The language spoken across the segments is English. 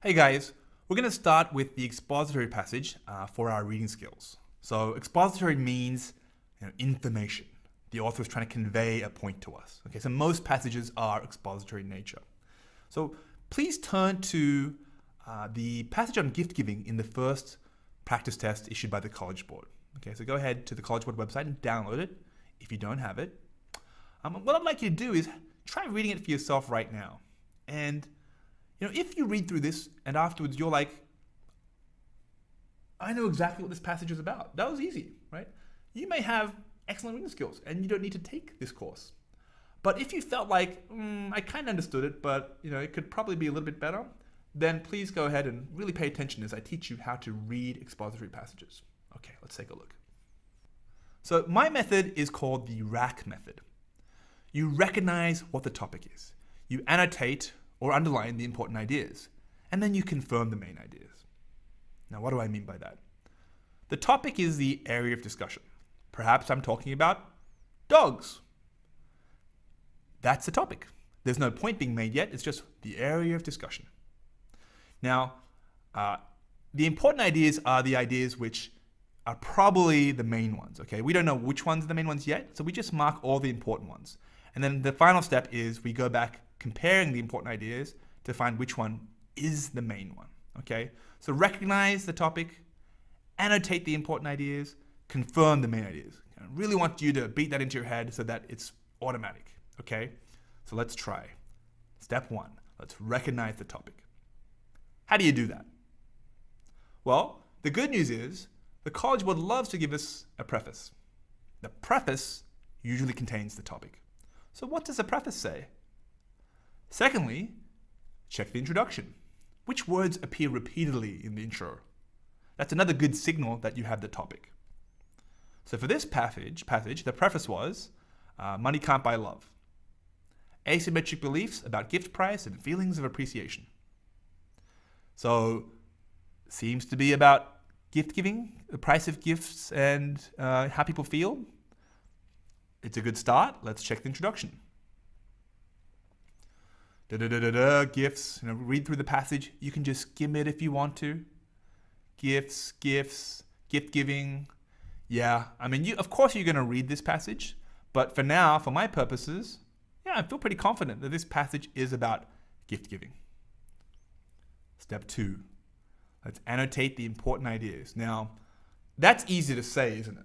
Hey guys, we're going to start with the expository passage for our reading skills. So expository means information. The author is trying to convey a point to us. Okay, so most passages are expository in nature. So please turn to the passage on gift giving in the first practice test issued by the College Board. Okay, so go ahead to the College Board website and download it if you don't have it. What I'd like you to do is try reading it for yourself right now. And if you read through this and afterwards you're like, I know exactly what this passage is about. That was easy, right? You may have excellent reading skills and you don't need to take this course. But if you felt like, I kind of understood it, but it could probably be a little bit better, then please go ahead and really pay attention as I teach you how to read expository passages. Okay, let's take a look. So my method is called the RAC method. You recognize what the topic is. You annotate or underline the important ideas, and then you confirm the main ideas. Now, what do I mean by that? The topic is the area of discussion. Perhaps I'm talking about dogs. That's the topic. There's no point being made yet, it's just the area of discussion. Now, the important ideas are the ideas which are probably the main ones, okay? We don't know which ones are the main ones yet, so we just mark all the important ones. And then the final step is we go back comparing the important ideas to find which one is the main one, okay? So recognize the topic, annotate the important ideas, confirm the main ideas. I really want you to beat that into your head so that it's automatic, okay? So let's try. Step one, let's recognize the topic. How do you do that? Well, the good news is the College Board loves to give us a preface. The preface usually contains the topic. So what does the preface say? Secondly, check the introduction. Which words appear repeatedly in the intro? That's another good signal that you have the topic. So for this passage, the preface was, money can't buy love. Asymmetric beliefs about gift price and feelings of appreciation. So, seems to be about gift giving, the price of gifts, and how people feel. It's a good start. Let's check the introduction. Gifts. Read through the passage. You can just skim it if you want to. Gifts, gift giving. Yeah, of course you're going to read this passage, but for now, for my purposes, I feel pretty confident that this passage is about gift giving. Step two, let's annotate the important ideas. Now, that's easy to say, isn't it?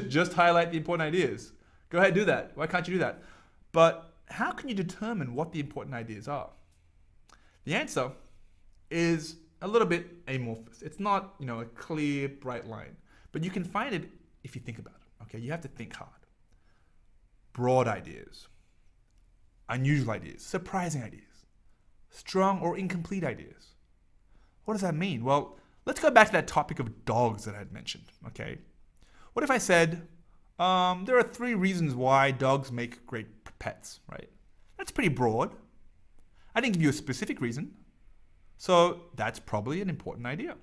Just highlight the important ideas. Go ahead, do that. Why can't you do that? But how can you determine what the important ideas are? The answer is a little bit amorphous. It's not, a clear, bright line. But you can find it if you think about it, okay? You have to think hard. Broad ideas, unusual ideas, surprising ideas, strong or incomplete ideas. What does that mean? Well, let's go back to that topic of dogs that I had mentioned, okay? What if I said, there are 3 reasons why dogs make great pets, right? That's pretty broad. I didn't give you a specific reason, so that's probably an important idea.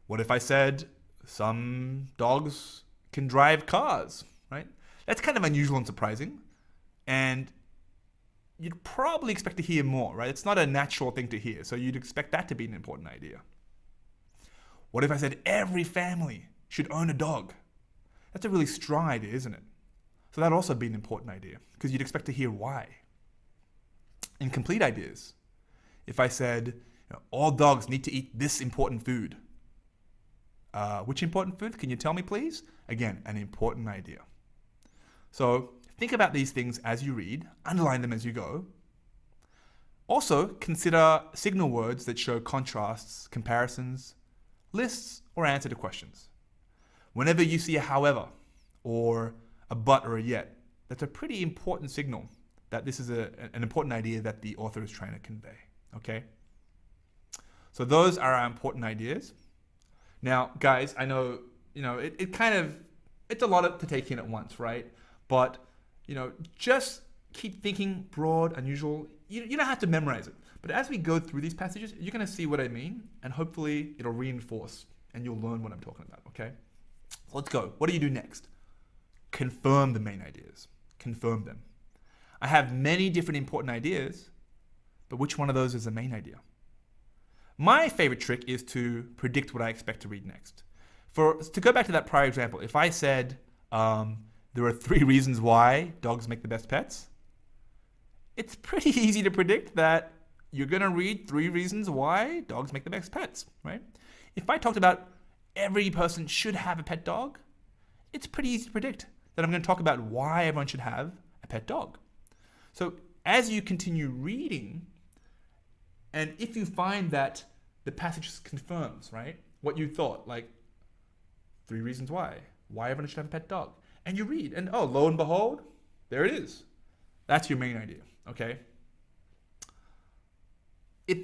What if I said, some dogs can drive cars, right? That's kind of unusual and surprising, and you'd probably expect to hear more, right? It's not a natural thing to hear, so you'd expect that to be an important idea. What if I said every family should own a dog? That's a really strong idea, isn't it? So that'd also be an important idea, because you'd expect to hear why. Incomplete ideas. If I said, all dogs need to eat this important food. Which important food? Can you tell me, please? Again, an important idea. So think about these things as you read, underline them as you go. Also, consider signal words that show contrasts, comparisons, lists, or answer to questions. Whenever you see a however, or a but or a yet, that's a pretty important signal that this is an important idea that the author is trying to convey, okay? So those are our important ideas. Now, guys, I know, it's a lot to take in at once, right? But, just keep thinking broad, unusual. You don't have to memorize it. But as we go through these passages, you're going to see what I mean, and hopefully it'll reinforce, and you'll learn what I'm talking about, okay? So let's go. What do you do next? Confirm the main ideas. Confirm them. I have many different important ideas, But which one of those is the main idea? My favorite trick is to predict what I expect to read next. To go back to that prior example, if I said there are 3 reasons why dogs make the best pets, it's pretty easy to predict that you're going to read 3 reasons why dogs make the best pets, right? If I talked about every person should have a pet dog, it's pretty easy to predict that I'm going to talk about why everyone should have a pet dog. So as you continue reading, and if you find that the passage confirms, right, what you thought, like 3 reasons why everyone should have a pet dog, and you read, and oh, lo and behold, there it is. That's your main idea, okay? If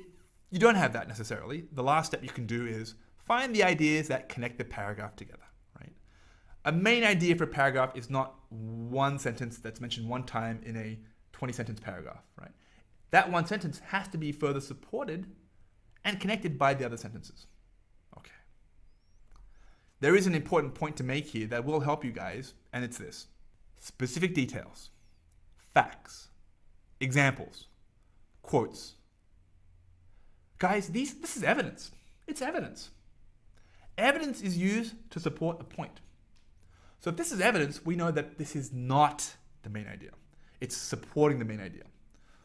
you don't have that necessarily, the last step you can do is find the ideas that connect the paragraph together, right? A main idea for a paragraph is not one sentence that's mentioned one time in a 20-sentence paragraph, right? That one sentence has to be further supported and connected by the other sentences. Okay. There is an important point to make here that will help you guys, and it's this. Specific details, facts, examples, quotes. Guys, this is evidence. It's evidence. Evidence is used to support a point. So if this is evidence, we know that this is not the main idea. It's supporting the main idea.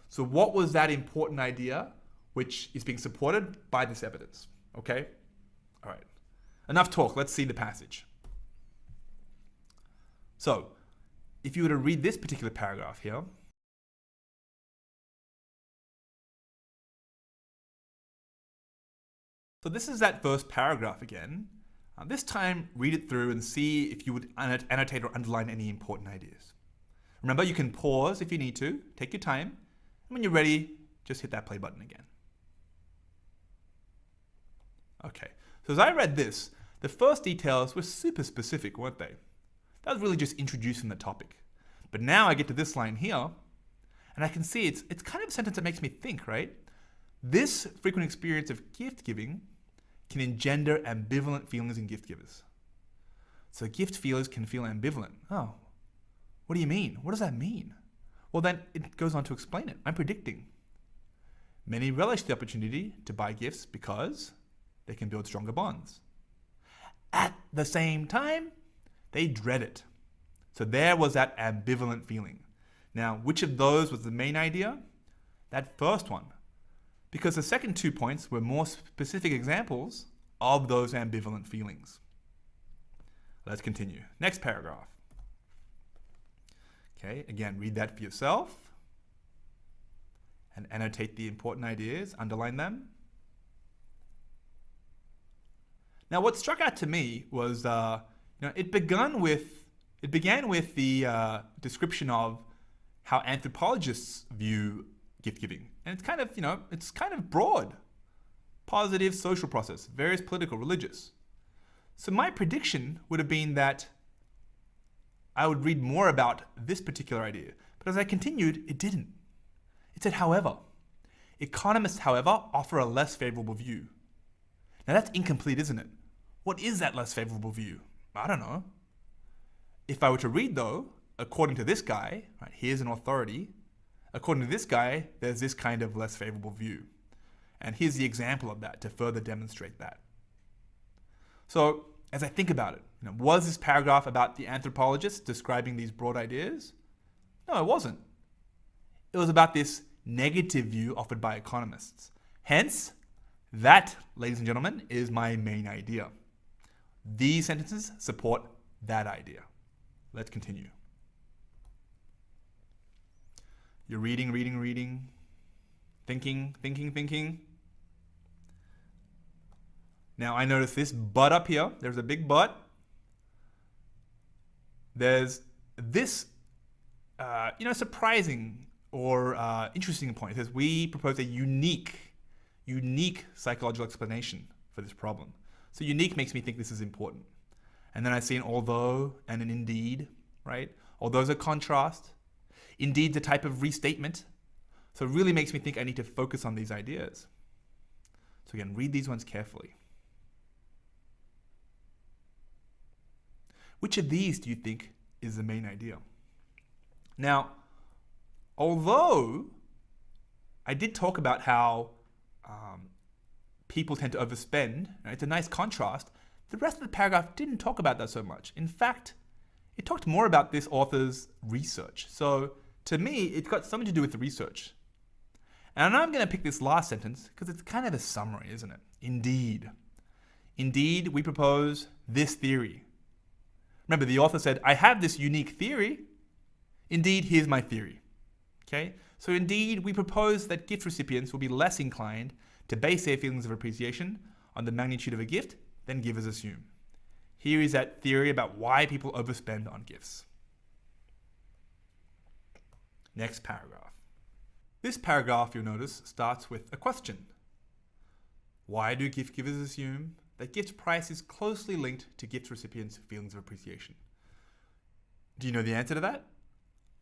So what was that important idea which is being supported by this evidence? Okay? All right. Enough talk. Let's see the passage. So if you were to read this particular paragraph here, so this is that first paragraph again. This time, read it through and see if you would annotate or underline any important ideas. Remember, you can pause if you need to. Take your time. And when you're ready, just hit that play button again. Okay, so as I read this, the first details were super specific, weren't they? That was really just introducing the topic. But now I get to this line here, and I can see it's kind of a sentence that makes me think, right? This frequent experience of gift giving can engender ambivalent feelings in gift givers. So gift feelers can feel ambivalent. Oh, what do you mean? What does that mean? Well, then it goes on to explain it. I'm predicting. Many relish the opportunity to buy gifts because they can build stronger bonds. At the same time, they dread it. So there was that ambivalent feeling. Now, which of those was the main idea? That first one. Because the second 2 points were more specific examples of those ambivalent feelings. Let's continue. Next paragraph. Okay, again, read that for yourself and annotate the important ideas, underline them. Now, what struck out to me was, it began with the description of how anthropologists view gift giving, and it's kind of broad: positive social process, various political, religious. So my prediction would have been that I would read more about this particular idea, but as I continued, it didn't. It said, however, economists, however, offer a less favorable view. Now that's incomplete, isn't it? What is that less favorable view? I don't know. If I were to read though, according to this guy, right, here's an authority, according to this guy, there's this kind of less favorable view. And here's the example of that to further demonstrate that. So as I think about it, was this paragraph about the anthropologists describing these broad ideas? No, it wasn't. It was about this negative view offered by economists. Hence, that, ladies and gentlemen, is my main idea. These sentences support that idea. Let's continue. You're reading, thinking. Now I notice this but up here. There's a big but. There's this, surprising or interesting point. It says we propose a unique psychological explanation for this problem. So unique makes me think this is important. And then I see an although and an indeed, right? Although's a contrast. Indeed's a type of restatement. So it really makes me think I need to focus on these ideas. So again, read these ones carefully. Which of these do you think is the main idea? Now, although I did talk about how people tend to overspend. It's a nice contrast. The rest of the paragraph didn't talk about that so much. In fact, it talked more about this author's research. So to me, it's got something to do with the research. And I'm going to pick this last sentence because it's kind of a summary, isn't it? Indeed. Indeed, we propose this theory. Remember, the author said, I have this unique theory. Indeed, here's my theory. Okay? So indeed, we propose that gift recipients will be less inclined to base their feelings of appreciation on the magnitude of a gift than givers assume. Here is that theory about why people overspend on gifts. Next paragraph. This paragraph, you'll notice, starts with a question. Why do gift givers assume that gift price is closely linked to gift recipients' feelings of appreciation? Do you know the answer to that?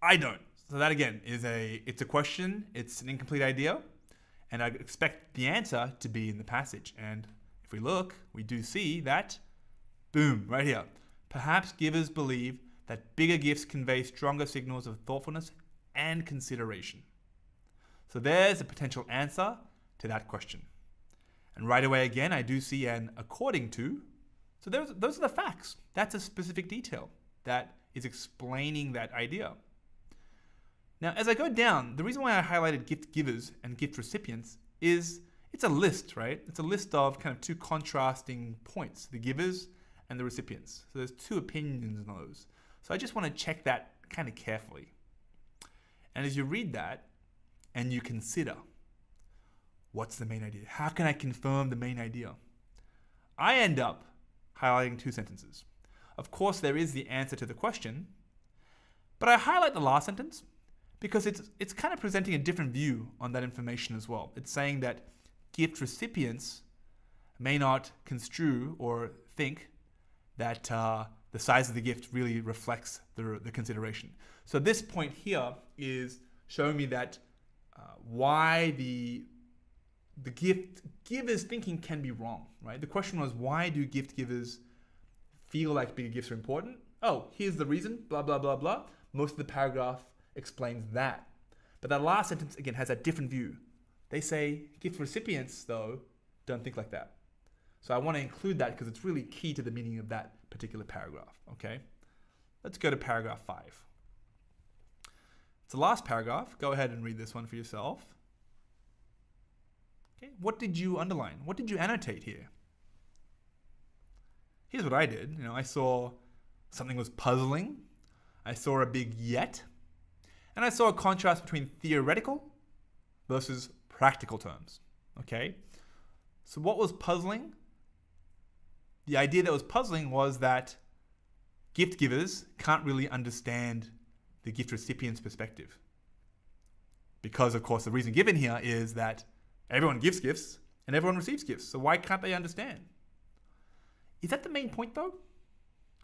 I don't. So that again it's a question, it's an incomplete idea, and I expect the answer to be in the passage. And if we look, we do see that, boom, right here. Perhaps givers believe that bigger gifts convey stronger signals of thoughtfulness and consideration. So there's a potential answer to that question. And right away again, I do see an according to. So those are the facts. That's a specific detail that is explaining that idea. Now, as I go down, the reason why I highlighted gift givers and gift recipients is it's a list, right? It's a list of kind of two contrasting points, the givers and the recipients. So there's two opinions in those. So I just want to check that kind of carefully. And as you read that and you consider, what's the main idea? How can I confirm the main idea? I end up highlighting two sentences. Of course, there is the answer to the question, but I highlight the last sentence because it's kind of presenting a different view on that information as well. It's saying that gift recipients may not construe or think that the size of the gift really reflects the consideration. So this point here is showing me that why the gift giver's thinking can be wrong, right? The question was, why do gift givers feel like bigger gifts are important? Oh, here's the reason, blah, blah, blah, blah. Most of the paragraph explains that. But that last sentence, again, has a different view. They say gift recipients, though, don't think like that. So I want to include that because it's really key to the meaning of that particular paragraph, okay? Let's go to paragraph 5. It's the last paragraph. Go ahead and read this one for yourself. Okay, what did you underline? What did you annotate here? Here's what I did. I saw something was puzzling. I saw a big yet. And I saw a contrast between theoretical versus practical terms. Okay? So what was puzzling? The idea that was puzzling was that gift givers can't really understand the gift recipient's perspective. Because, of course, the reason given here is that everyone gives gifts and everyone receives gifts. So why can't they understand? Is that the main point, though?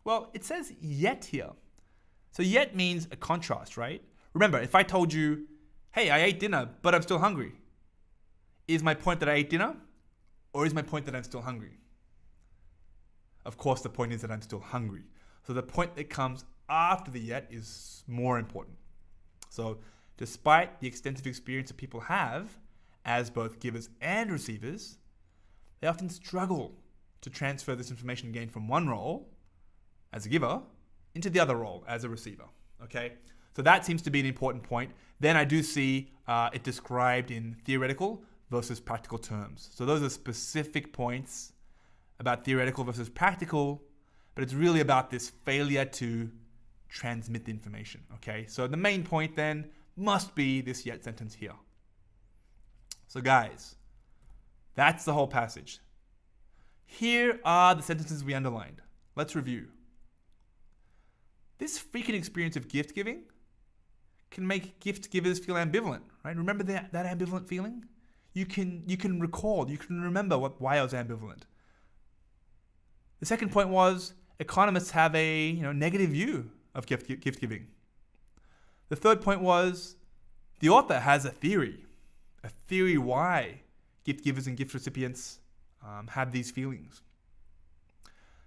Well, it says yet here. So yet means a contrast, right? Remember, if I told you, hey, I ate dinner, but I'm still hungry. Is my point that I ate dinner? Or is my point that I'm still hungry? Of course, the point is that I'm still hungry. So the point that comes after the yet is more important. So despite the extensive experience that people have as both givers and receivers, they often struggle to transfer this information gained from one role as a giver into the other role as a receiver. Okay, so that seems to be an important point. Then I do see it described in theoretical versus practical terms. So those are specific points about theoretical versus practical, but it's really about this failure to transmit the information. Okay, so the main point then must be this yet sentence here. So guys, that's the whole passage. Here are the sentences we underlined. Let's review. This freaking experience of gift giving can make gift givers feel ambivalent, right? Remember that ambivalent feeling? You can recall, you can remember why I was ambivalent. The second point was economists have a negative view of gift giving. The third point was the author has a theory why gift givers and gift recipients have these feelings.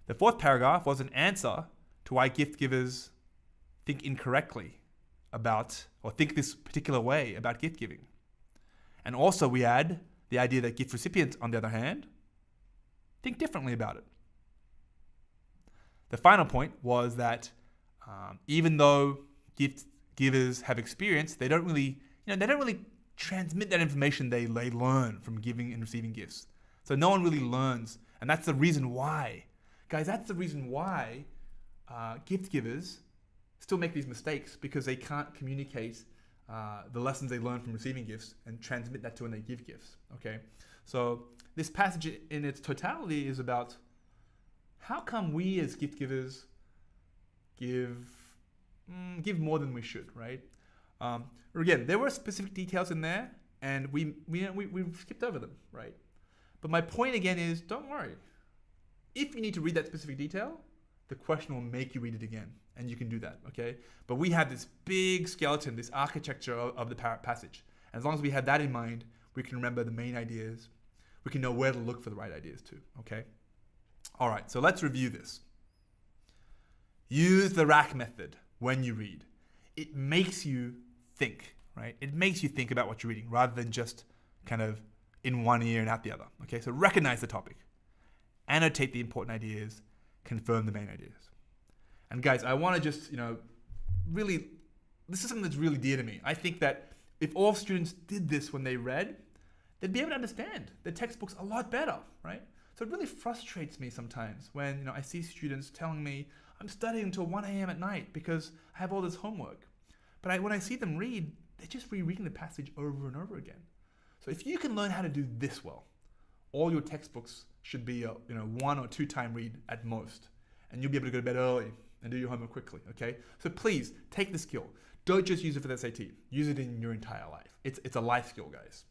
The fourth paragraph was an answer to why gift givers think incorrectly about, or think this particular way about gift giving. And also we add the idea that gift recipients, on the other hand, think differently about it. The final point was that even though gift givers have experience, they don't really transmit that information they learn from giving and receiving gifts. So no one really learns, and that's the reason why, guys. That's the reason why gift givers still make these mistakes, because they can't communicate the lessons they learn from receiving gifts and transmit that to when they give gifts. Okay, so this passage in its totality is about how come we as gift givers give more than we should, right? Again, there were specific details in there, and we skipped over them, right? But my point again is, don't worry. If you need to read that specific detail, the question will make you read it again, and you can do that, okay? But we have this big skeleton, this architecture of the passage. And as long as we have that in mind, we can remember the main ideas. We can know where to look for the right ideas too, okay? All right, so let's review this. Use the rack method when you read. It makes you think, right? It makes you think about what you're reading rather than just kind of in one ear and out the other, okay? So recognize the topic, annotate the important ideas, confirm the main ideas. And guys, I want to just, really, this is something that's really dear to me. I think that if all students did this when they read, they'd be able to understand the textbooks a lot better, right? So it really frustrates me sometimes when I see students telling me, I'm studying until 1 a.m. at night because I have all this homework. But when I see them read, they're just rereading the passage over and over again. So if you can learn how to do this well, all your textbooks should be a 1 or 2 time read at most. And you'll be able to go to bed early and do your homework quickly, okay? So please, take the skill. Don't just use it for the SAT. Use it in your entire life. It's a life skill, guys.